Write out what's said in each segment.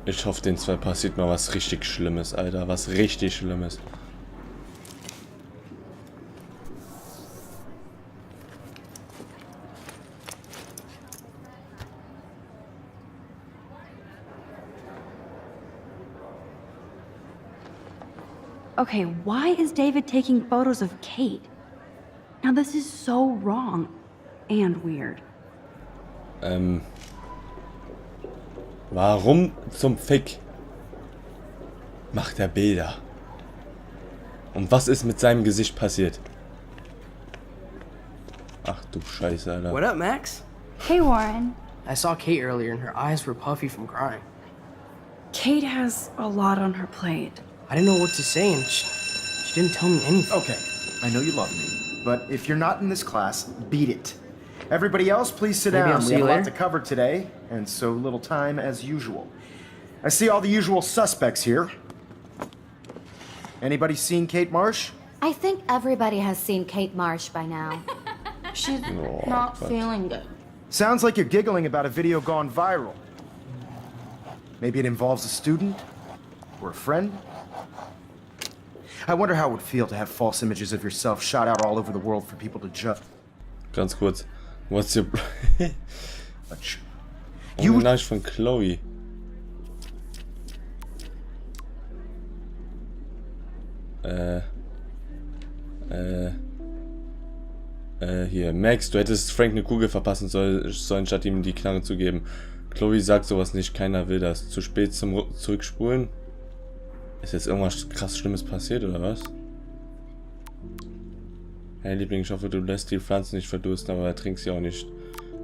Ich hoffe, den zwei passiert mal was richtig Schlimmes, Alter. Was richtig Schlimmes. Okay, why is David taking photos of Kate? Now this is so wrong and weird. Warum zum Fick macht er Bilder? Und was ist mit seinem Gesicht passiert? Ach du Scheiße, Alter. What up, Max? Hey, Warren. I saw Kate earlier and her eyes were puffy from crying. Kate has a lot on her plate. I didn't know what to say and she didn't tell me anything. Okay, I know you love me, but if you're not in this class, beat it. Everybody else, please sit Maybe down. I'll We see have you a lot later. to cover today, and so little time as usual. I see all the usual suspects here. Anybody seen Kate Marsh? I think everybody has seen Kate Marsh by now. She's Oh, not God. feeling good. Sounds like you're giggling about a video gone viral. Maybe it involves a student? Or a friend? I wonder how it would feel to have false images of yourself shot out all over the world for people to judge. Ganz kurz. What's your... You would... Nachricht von Chloe. Hier. Max, du hättest Frank eine Kugel verpassen sollen, statt ihm die Knarre zu geben. Chloe sagt sowas nicht, keiner will das. Zu spät zum Zurückspulen? Ist jetzt irgendwas krass Schlimmes passiert, oder was? Hey Liebling, ich hoffe, du lässt die Pflanzen nicht verdursten, aber ertrinkst sie auch nicht.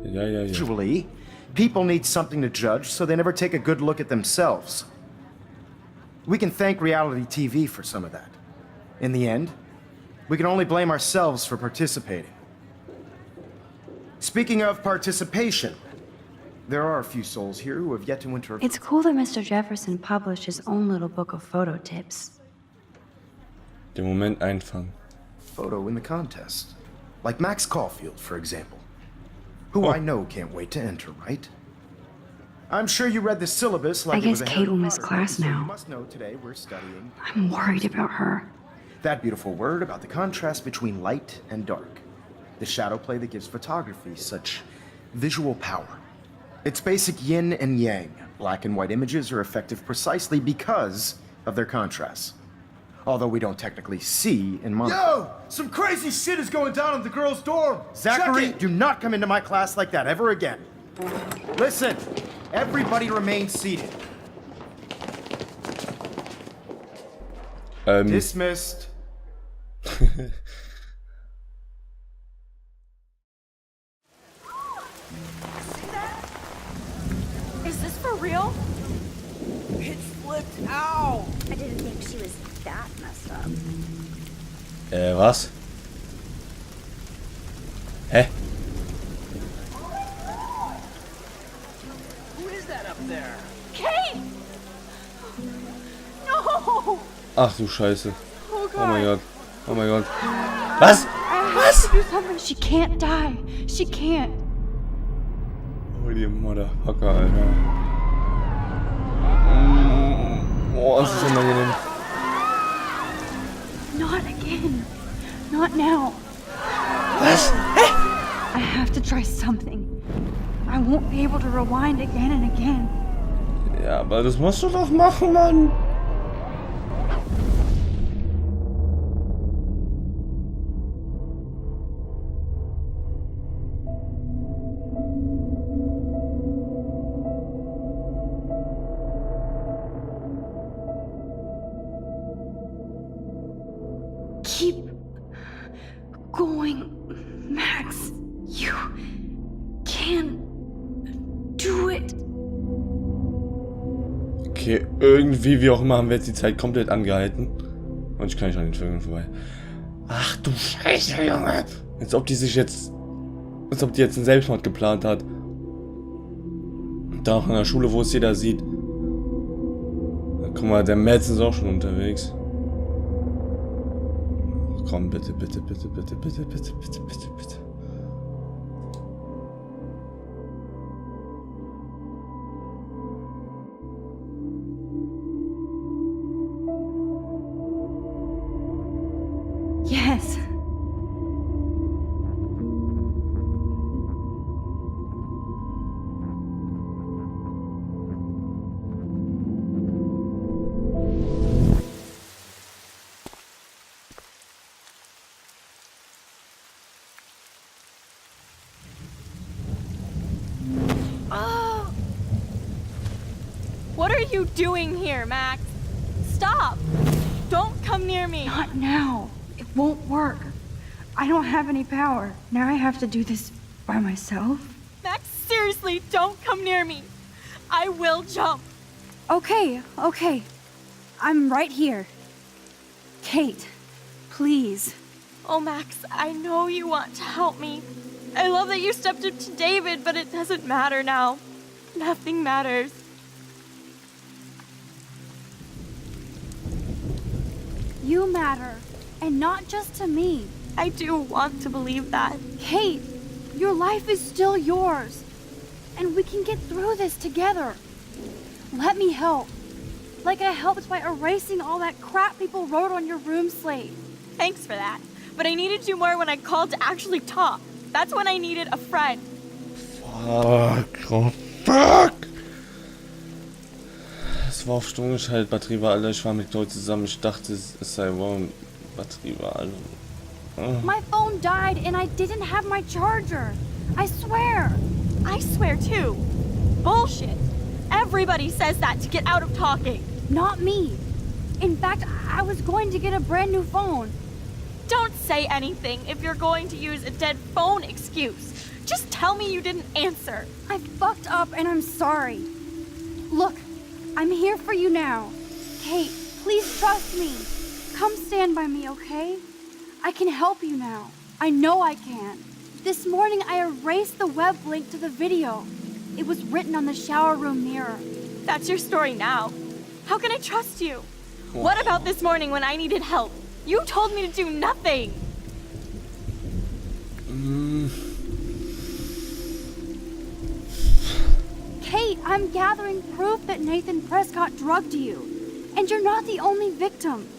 Ja. Usually, people need something to judge, so they never take a good look at themselves. We can thank reality TV for some of that. In the end, we can only blame ourselves for participating. Speaking of participation, there are a few souls here who have yet to enter. It's cool that Mr. Jefferson published his own little book of photo tips. Den Moment einfangen. Photo in the contest. Like Max Caulfield, for example. Who I know can't wait to enter, right? I'm sure you read the syllabus like I it was guess a Kate Harry will miss Potter class movie, so now. you must know today we're studying I'm worried about her. that beautiful word about the contrast between light and dark. The shadow play that gives photography such visual power. It's basic yin and yang. Black and white images are effective precisely because of their contrasts. Although we don't technically see in mono. Yo! Some crazy shit is going down in the girls' dorm! Zachary, Check it! do not come into my class like that ever again. Listen, everybody remain seated. Dismissed. Is this for real? It's flipped out. I didn't think she was that messed up. Was? Hä? Who is that up there? Kate! No! Ach du Scheiße. Oh Oh mein god. Gott. Oh mein Gott. Was? I have to do something. She can't die. She can't. Holy Motherfucker, Alter. Boah, das ist unangenehm. Not again. Not now. Was? I have to try something. I won't be able to rewind again and again. Ja, aber das musst du doch machen, Mann. Keep going, Max. You can do it. Okay, irgendwie, wie auch immer, haben wir jetzt die Zeit komplett angehalten. Und ich kann nicht an den Vögeln vorbei. Ach du Scheiße, Junge. Als ob die jetzt einen Selbstmord geplant hat. Da auch in der Schule, wo es jeder sieht. Guck mal, der Mads ist auch schon unterwegs. Komm, bitte, bitte, bitte, bitte, bitte, bitte, bitte, bitte, bitte. What are you doing here, Max? Stop! Don't come near me! Not now. It won't work. I don't have any power. Now I have to do this by myself. Max, seriously, don't come near me. I will jump. Okay. I'm right here. Kate, please. Oh, Max, I know you want to help me. I love that you stepped up to David, but it doesn't matter now. Nothing matters. You matter, and not just to me. I do want to believe that. Kate, your life is still yours, and we can get through this together. Let me help. Like I helped by erasing all that crap people wrote on your room slate. Thanks for that. But I needed you more when I called to actually talk. That's when I needed a friend. Fuck. Oh, fuck. Es war auf Stumm geschaltet, Batterie war alle, ich war mit Chloe zusammen, ich dachte, es sei warm, Batterie war alle. Oh. My phone died and I didn't have my charger. I swear. I swear too. Bullshit. Everybody says that to get out of talking. Not me. In fact, I was going to get a brand new phone. Don't say anything if you're going to use a dead phone excuse. Just tell me you didn't answer. I fucked up and I'm sorry. Look, I'm here for you now. Kate, please trust me. Come stand by me, okay? I can help you now. I know I can. This morning I erased the web link to the video. It was written on the shower room mirror. That's your story now. How can I trust you? What about this morning when I needed help? You told me to do nothing. Kate, I'm gathering proof that Nathan Prescott drugged you. And you're not the only victim.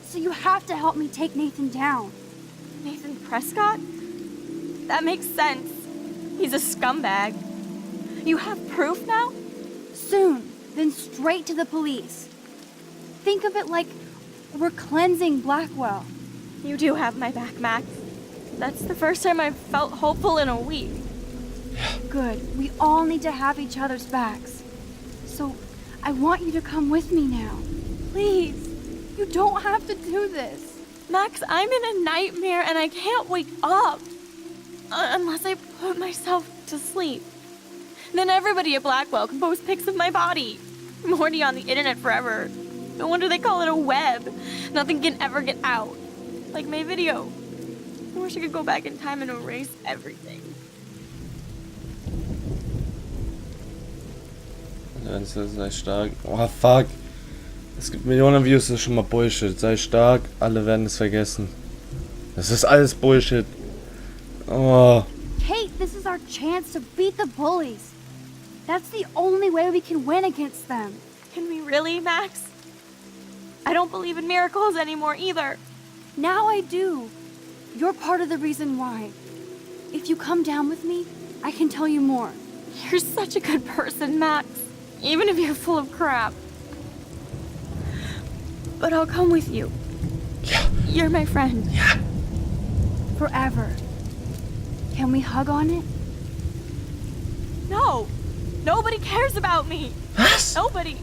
So you have to help me take Nathan down. Nathan Prescott? That makes sense. He's a scumbag. You have proof now? Soon, then straight to the police. Think of it like we're cleansing Blackwell. You do have my back, Max. That's the first time I've felt hopeful in a week. Good. We all need to have each other's backs. So, I want you to come with me now. Please. You don't have to do this. Max, I'm in a nightmare and I can't wake up. Unless I put myself to sleep. Then everybody at Blackwell can post pics of my body. I'm already on the internet forever. No wonder they call it a web. Nothing can ever get out. Like my video. I wish I could go back in time and erase everything. Sei stark. Oh, fuck. Es gibt Millionen Views, das ist schon mal Bullshit. Sei stark, alle werden es vergessen. Das ist alles Bullshit. Oh. Kate, this is our chance to beat the bullies. That's the only way we can win against them. Can we really, Max? I don't believe in miracles anymore either. Now I do. You're part of the reason why. If you come down with me, I can tell you more. You're such a good person, Max. Even if you're full of crap. But I'll come with you. Yeah. You're my friend. Yeah. Forever. Can we hug on it? No. Nobody cares about me. Was? Nobody.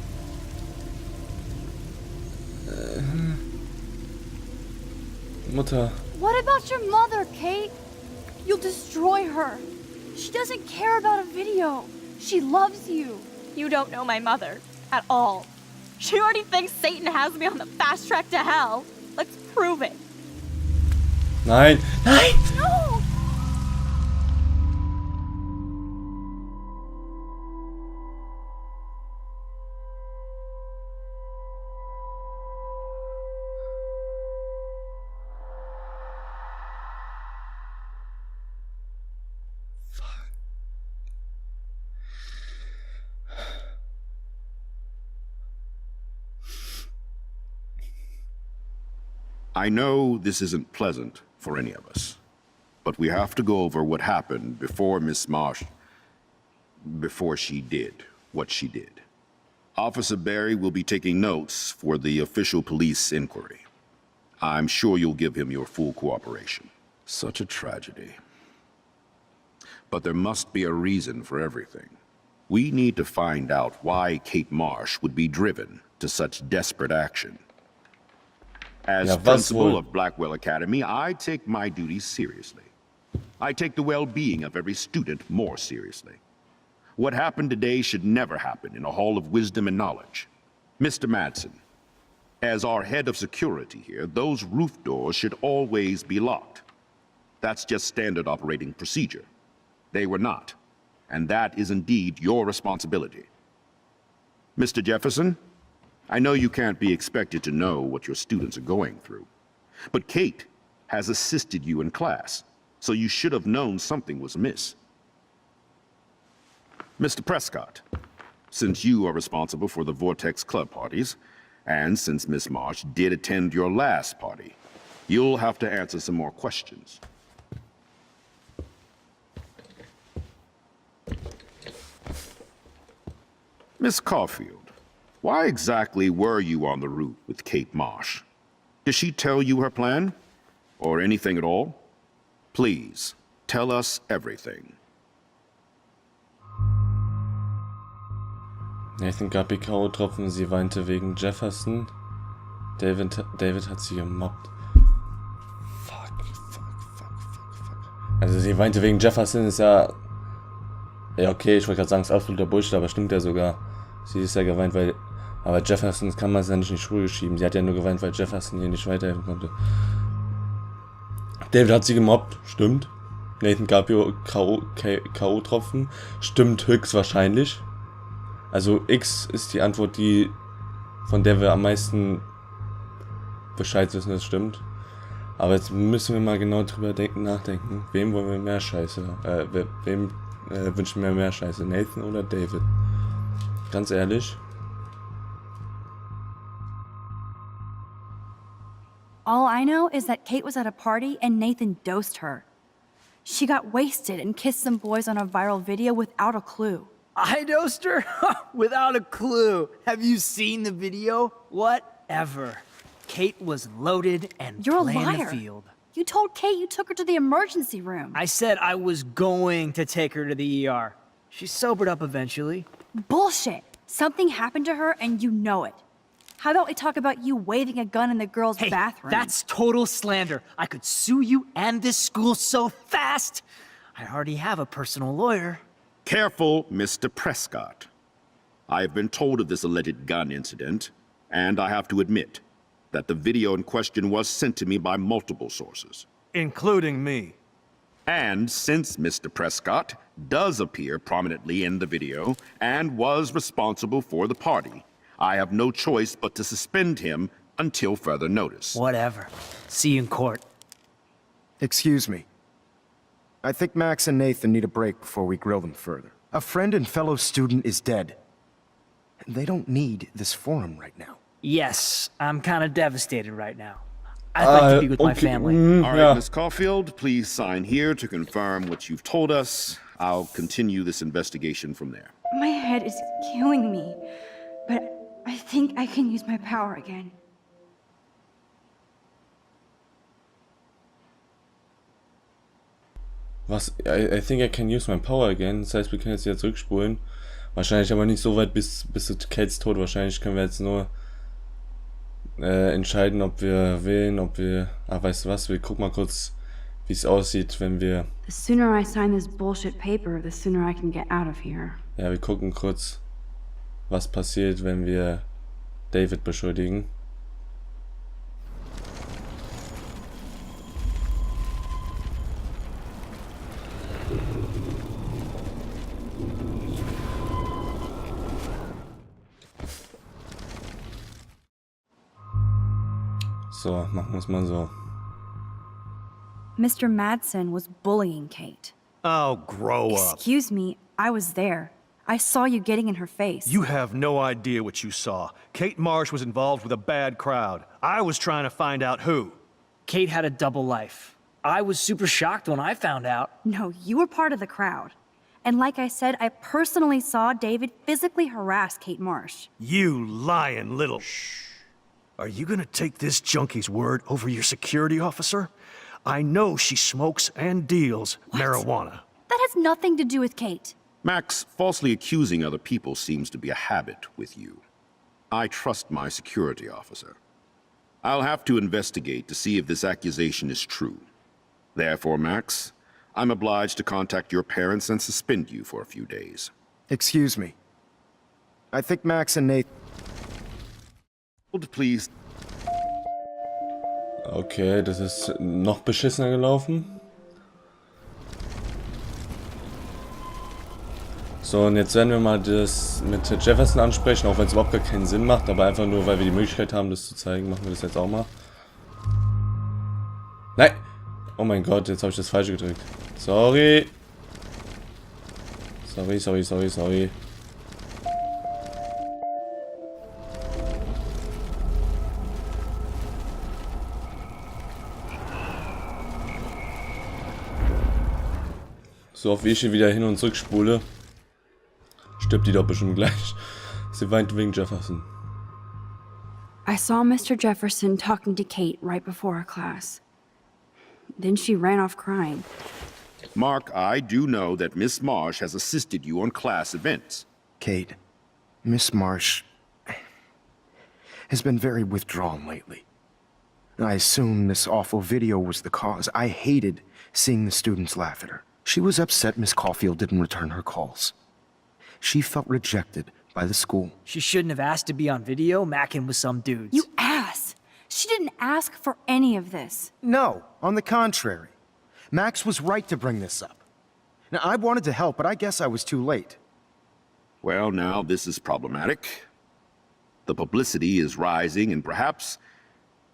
Mutter. What about your mother, Kate? You'll destroy her. She doesn't care about a video. She loves you. You don't know my mother at all. She already thinks Satan has me on the fast track to hell. Let's prove it. Nein. Nein. No. I know this isn't pleasant for any of us, but we have to go over what happened before Miss Marsh, before she did what she did. Officer Barry will be taking notes for the official police inquiry. I'm sure you'll give him your full cooperation. Such a tragedy. But there must be a reason for everything. We need to find out why Kate Marsh would be driven to such desperate action. As Ja, was principal wohl? of Blackwell Academy, I take my duties seriously. I take the well-being of every student more seriously. What happened today should never happen in a hall of wisdom and knowledge. Mr. Madsen, as our head of security here, those roof doors should always be locked. That's just standard operating procedure. They were not, and that is indeed your responsibility. Mr. Jefferson, I know you can't be expected to know what your students are going through, but Kate has assisted you in class, so you should have known something was amiss. Mr. Prescott, since you are responsible for the Vortex Club parties, and since Miss Marsh did attend your last party, you'll have to answer some more questions. Miss Caulfield, why exactly were you on the route with Kate Marsh? Did she tell you her plan? Or anything at all? Please, tell us everything. Nathan gab ihr K.O.-Tropfen, sie weinte wegen Jefferson. David hat sie gemobbt. Fuck. Also sie weinte wegen Jefferson ist ja... Ja okay, ich wollte gerade sagen, ist absoluter Bullshit, aber stimmt ja sogar. Sie ist ja geweint, weil... Aber Jefferson kann man es ja nicht in die Schuhe schieben. Sie hat ja nur geweint, weil Jefferson ihr nicht weiterhelfen konnte. David hat sie gemobbt, stimmt. Nathan gab ihr K.O.-Tropfen, stimmt höchstwahrscheinlich. Also X ist die Antwort, von der wir am meisten Bescheid wissen, das stimmt. Aber jetzt müssen wir mal genau drüber nachdenken. Wem wollen wir mehr Scheiße? Wem wünschen wir mehr Scheiße? Nathan oder David? Ganz ehrlich. All I know is that Kate was at a party and Nathan dosed her. She got wasted and kissed some boys on a viral video without a clue. I dosed her? Without a clue. Have you seen the video? Whatever. Kate was loaded and You're a playing the liar. field. You told Kate you took her to the emergency room. I said I was going to take her to the ER. She sobered up eventually. Bullshit. Something happened to her and you know it. How about we talk about you waving a gun in the girls' Hey, bathroom? that's total slander. I could sue you and this school so fast. I already have a personal lawyer. Careful, Mr. Prescott. I have been told of this alleged gun incident, and I have to admit that the video in question was sent to me by multiple sources. Including me. And since Mr. Prescott does appear prominently in the video and was responsible for the party, I have no choice but to suspend him until further notice. Whatever. See you in court. Excuse me. I think Max and Nathan need a break before we grill them further. A friend and fellow student is dead. They don't need this forum right now. Yes, I'm kind of devastated right now. I'd like to be with my family. All right, Miss Caulfield, please sign here to confirm what you've told us. I'll continue this investigation from there. My head is killing me, but I think I can use my power again. Was? I think I can use my power again. Das heißt, wir können jetzt wieder zurückspulen. Wahrscheinlich aber nicht so weit bis zu Kates Tod. Wahrscheinlich können wir jetzt nur entscheiden, ob wir wählen, ob wir... Ah, weißt du was? Wir gucken mal kurz, wie es aussieht, wenn wir... The sooner I sign this bullshit paper, the sooner I can get out of here. Ja, wir gucken kurz, was passiert, wenn wir David beschuldigen. So, machen wir es mal so. Mr. Madsen was bullying Kate. Oh, grow up. Excuse me, I was there. I saw you getting in her face. You have no idea what you saw. Kate Marsh was involved with a bad crowd. I was trying to find out who. Kate had a double life. I was super shocked when I found out. No, you were part of the crowd. And like I said, I personally saw David physically harass Kate Marsh. You lying little... Shh. Are you gonna take this junkie's word over your security officer? I know she smokes and deals marijuana. That has nothing to do with Kate. Max, falsely accusing other people seems to be a habit with you. I trust my security officer. I'll have to investigate to see if this accusation is true. Therefore, Max, I'm obliged to contact your parents and suspend you for a few days. Excuse me. I think Max and Nathan... Please. Okay, das ist noch beschissener gelaufen. So, und jetzt werden wir mal das mit Jefferson ansprechen, auch wenn es überhaupt gar keinen Sinn macht, aber einfach nur, weil wir die Möglichkeit haben, das zu zeigen, machen wir das jetzt auch mal. Nein! Oh mein Gott, jetzt habe ich das Falsche gedrückt. Sorry! Sorry. So oft wie ich hier wieder hin und zurück spule, stirbt die doch bestimmt gleich. Sie weint wegen Jefferson. I saw Mr. Jefferson talking to Kate right before our class. Then she ran off crying. Mark, I do know that Miss Marsh has assisted you on class events. Kate, Miss Marsh has been very withdrawn lately. I assume this awful video was the cause. I hated seeing the students laugh at her. She was upset Miss Caulfield didn't return her calls. She felt rejected by the school. She shouldn't have asked to be on video macking with some dudes. You ass! She didn't ask for any of this. No, on the contrary. Max was right to bring this up. Now, I wanted to help, but I guess I was too late. Well, now this is problematic. The publicity is rising, and perhaps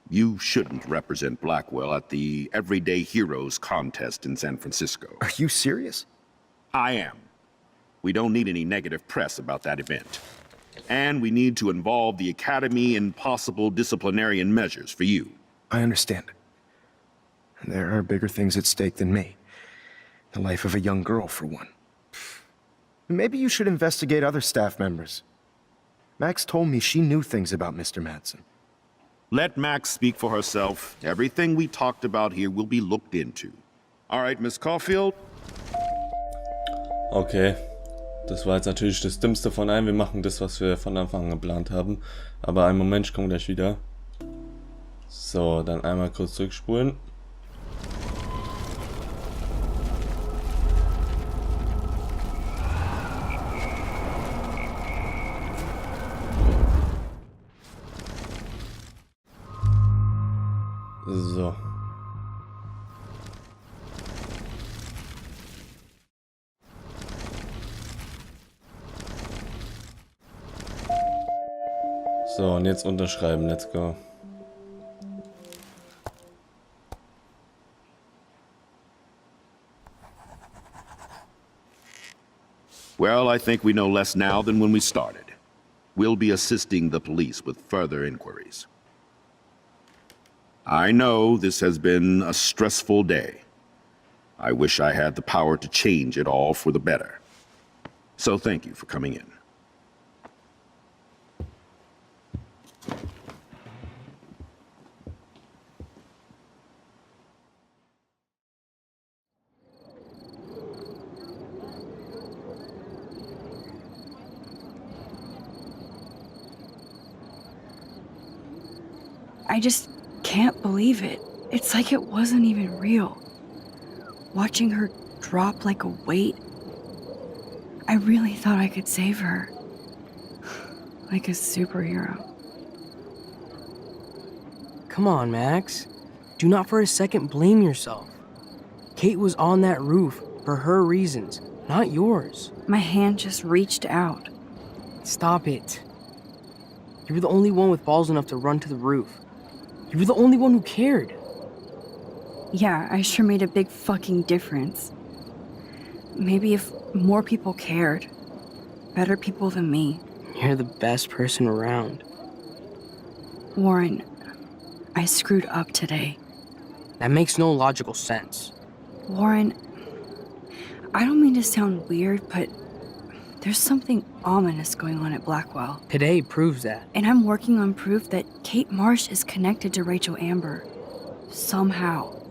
you shouldn't represent Blackwell at the Everyday Heroes contest in San Francisco. Are you serious? I am. We don't need any negative press about that event. And we need to involve the Academy in possible disciplinarian measures for you. I understand. There are bigger things at stake than me. The life of a young girl, for one. Maybe you should investigate other staff members. Max told me she knew things about Mr. Madsen. Let Max speak for herself. Everything we talked about here will be looked into. All right, Miss Caulfield? Okay. Das war jetzt natürlich das Dümmste von allen. Wir machen das, was wir von Anfang an geplant haben. Aber einen Moment, ich komme gleich wieder. So, dann einmal kurz zurückspulen. So. So, und jetzt unterschreiben. Let's go. Well, I think we know less now than when we started. We'll be assisting the police with further inquiries. I know this has been a stressful day. I wish I had the power to change it all for the better. So thank you for coming in. I just can't believe it. It's like it wasn't even real. Watching her drop like a weight, I really thought I could save her. Like a superhero. Come on, Max. Do not for a second blame yourself. Kate was on that roof for her reasons, not yours. My hand just reached out. Stop it. You were the only one with balls enough to run to the roof. You were the only one who cared. Yeah, I sure made a big fucking difference. Maybe if more people cared. Better people than me. You're the best person around. Warren, I screwed up today. That makes no logical sense. Warren, I don't mean to sound weird, but there's something ominous going on at Blackwell. Today proves that. And I'm working on proof that Kate Marsh is connected to Rachel Amber. Somehow.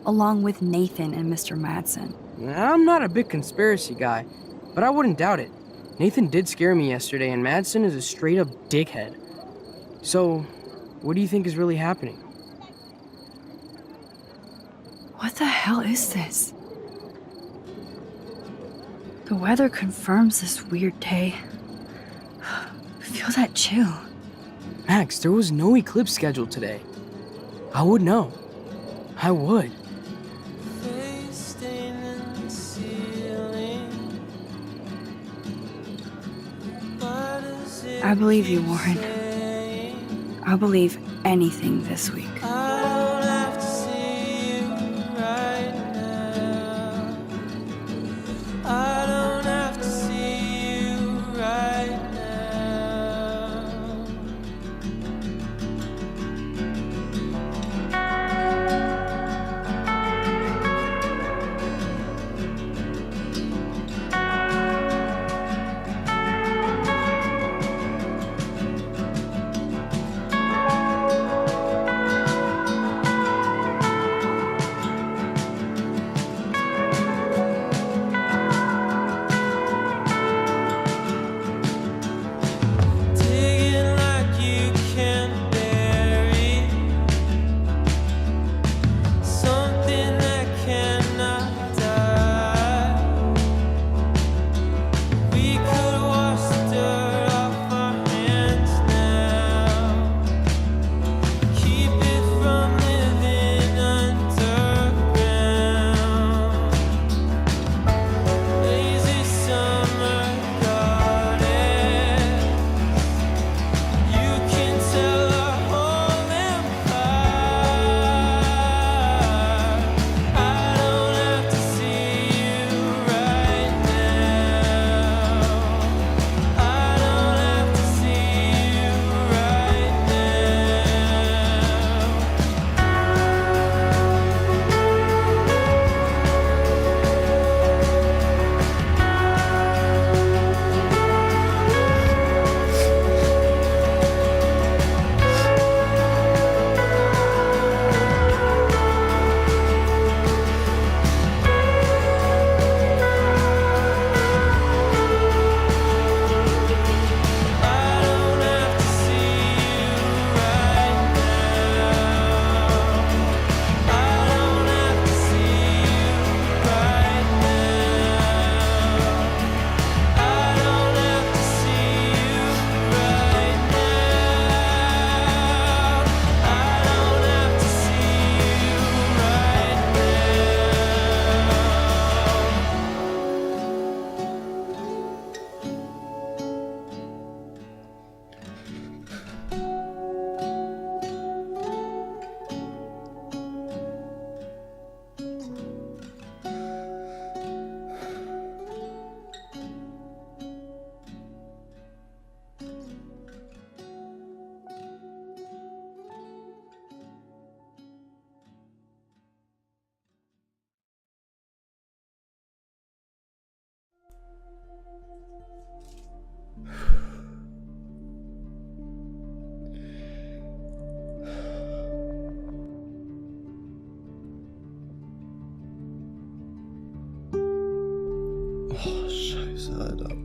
Along with Nathan and Mr. Madsen. I'm not a big conspiracy guy, but I wouldn't doubt it. Nathan did scare me yesterday, and Madsen is a straight-up dickhead. So, what do you think is really happening? What the hell is this? The weather confirms this weird day. Feel that chill. Max, there was no eclipse scheduled today. I would know. I would. I believe you, Warren. I'll believe anything this week. Oh, scheiße, Alter.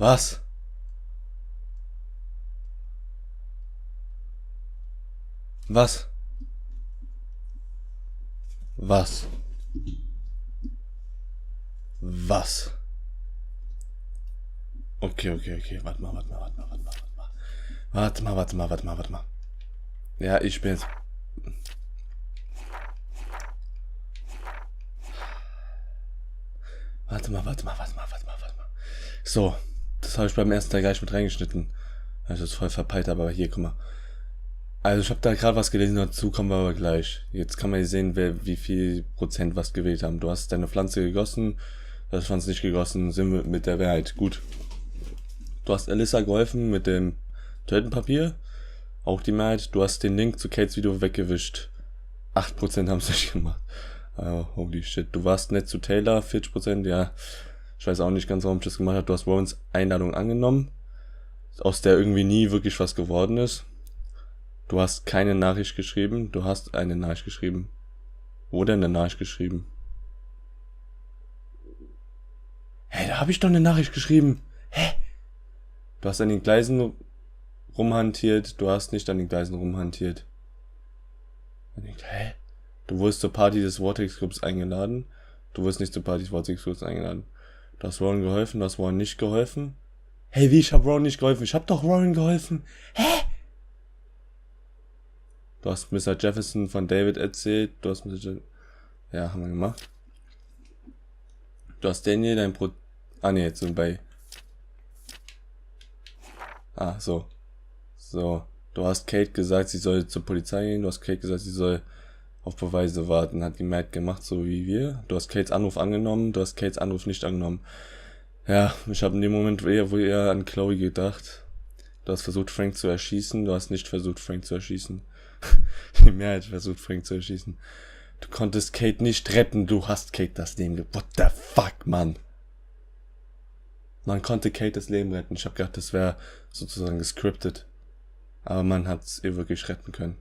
Was? Was? Was? Was? Okay. Warte mal. Ja, ich bin jetzt... Warte mal. So, das habe ich beim ersten Teil gar nicht mit reingeschnitten. Also das ist voll verpeilt, aber hier, guck mal. Also ich habe da gerade was gelesen, dazu kommen wir aber gleich. Jetzt kann man hier sehen, wie viel Prozent was gewählt haben. Du hast deine Pflanze gegossen, du hast Pflanze nicht gegossen, sind wir mit der Wahrheit. Gut. Du hast Alyssa geholfen mit dem Toilettenpapier, auch die Mehrheit. Du hast den Link zu Kates Video weggewischt. 8% haben es nicht gemacht. Holy shit. Du warst nett zu Taylor, 40%, ja. Ich weiß auch nicht ganz, warum ich das gemacht habe. Du hast Rowans Einladung angenommen, aus der irgendwie nie wirklich was geworden ist. Du hast keine Nachricht geschrieben. Du hast eine Nachricht geschrieben. Wo denn eine Nachricht geschrieben? Hä, da habe ich doch eine Nachricht geschrieben. Hä? Du hast an den Gleisen rumhantiert. Du hast nicht an den Gleisen rumhantiert. Hä? Du wurdest zur Party des Vortex-Clubs eingeladen. Du wurdest nicht zur Party des Vortex-Clubs eingeladen. Du hast Ron geholfen. Du hast Ron nicht geholfen. Hey, wie? Ich hab Ron nicht geholfen. Ich hab doch Ron geholfen. Hä? Du hast Mr. Jefferson von David erzählt. Du hast ja, haben wir gemacht. Du hast Daniel, jetzt sind bei... So. Du hast Kate gesagt, sie soll zur Polizei gehen. Du hast Kate gesagt, sie soll auf Beweise warten. Hat die Matt gemacht, so wie wir. Du hast Kates Anruf angenommen. Du hast Kates Anruf nicht angenommen. Ja, ich habe in dem Moment wohl eher an Chloe gedacht. Du hast versucht, Frank zu erschießen. Du hast nicht versucht, Frank zu erschießen. Die Mehrheit versucht, Frank zu erschießen. Du konntest Kate nicht retten. Du hast Kate das Leben gerettet. What the fuck, Mann? Man konnte Kate das Leben retten. Ich habe gedacht, das wäre sozusagen gescriptet. Aber man hat es ihr wirklich retten können.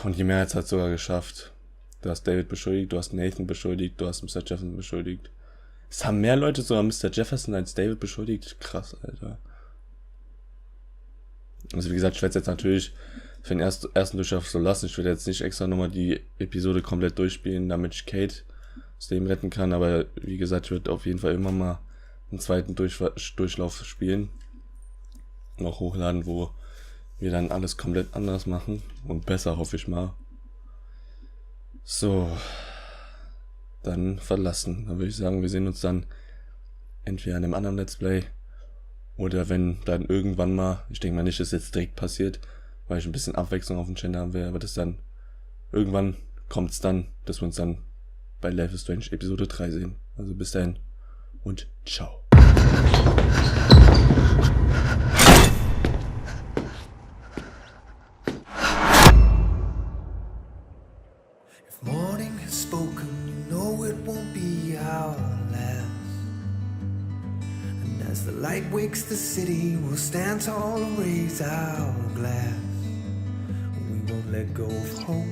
Und die Mehrheit hat es sogar geschafft. Du hast David beschuldigt, du hast Nathan beschuldigt, du hast Mr. Jefferson beschuldigt. Es haben mehr Leute sogar Mr. Jefferson als David beschuldigt. Krass, Alter. Also wie gesagt, ich werde es jetzt natürlich für den ersten Durchlauf so lassen. Ich will jetzt nicht extra nochmal die Episode komplett durchspielen, damit ich Kate das Leben retten kann. Aber wie gesagt, ich werde auf jeden Fall immer mal einen zweiten Durchlauf spielen. Noch hochladen, wo wir dann alles komplett anders machen. Und besser, hoffe ich mal. So. Dann verlassen. Dann würde ich sagen, wir sehen uns dann entweder in einem anderen Let's Play. Oder wenn dann irgendwann mal, ich denke mal nicht, dass jetzt direkt passiert, weil ich ein bisschen Abwechslung auf dem Channel haben will, aber das dann, irgendwann kommt es dann, dass wir uns dann bei Life is Strange Episode 3 sehen. Also bis dahin und ciao. If morning has spoken, you know it won't be our last. And as the light wakes the city, we'll stand tall and raise our glass. We won't let go of hope,